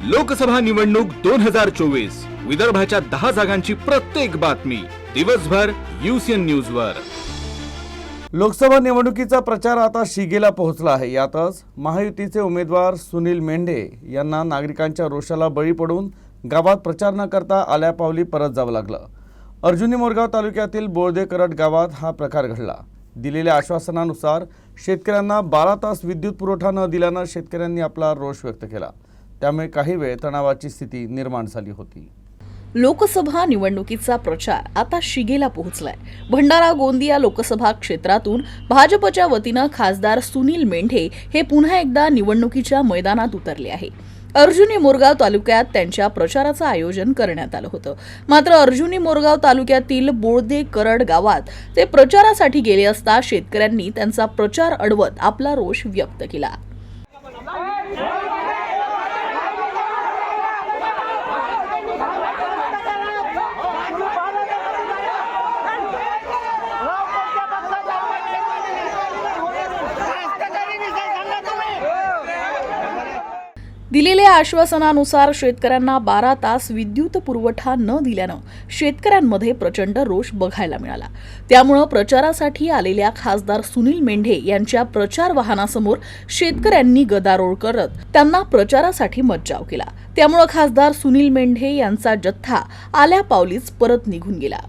लोकसभा निवडणूक 2024 विदर्भाच्या 10 जागांची प्रत्येक बातमी दिवसभर UCN न्यूज वर। लोकसभा निवडणुकीचा प्रचार आता शिगेला पोहोचला आहे। यातच महायुतीचे उमेदवार सुनील मेंढे यांना नागरिकांच्या रोषाला बळी पडून गावात प्रचार न करता आल्यापावली परत जावं लागलं। अर्जुनी मोरगाव तालुक्यातील बोळदे करड गावात हा प्रकार घडला। दिलेल्या आश्वासनानुसार शेतकऱ्यांना 12 तास विद्युत पुरवठा न दिल्यानं शेतकऱ्यांनी आपला रोष व्यक्त केला। त्यामुळे काही वेळ तणावाची स्थिती निर्माण झाली होती। लोकसभा निवडणुकीचा प्रचार आता शिगेला पोहोचलाय। भंडारा गोंदिया लोकसभा क्षेत्रातून भाजपच्या वतीनं खासदार सुनील मेंढे हे पुन्हा एकदा निवडणुकीच्या मैदानात उतरले आहे। अर्जुनी मोरगाव तालुक्यात त्यांच्या प्रचाराचं आयोजन करण्यात आलं होतं। मात्र अर्जुनी मोरगाव तालुक्यातील बोळदे करड गावात ते प्रचारासाठी गेले असता शेतकऱ्यांनी त्यांचा प्रचार अडवत आपला रोष व्यक्त केला। दिलेल्या आश्वासनानुसार शेतकऱ्यांना 12 तास विद्युत पुरवठा न दिल्यानं शेतकऱ्यांमध्ये प्रचंड रोष बघायला मिळाला। त्यामुळे प्रचारासाठी आलेल्या खासदार सुनील मेंढे यांच्या प्रचार वाहनासमोर शेतकऱ्यांनी गदारोळ करत त्यांना प्रचारासाठी मज्जाव केला। त्यामुळे खासदार सुनील मेंढे यांचा जत्था आल्यापावलीच परत निघून गेला।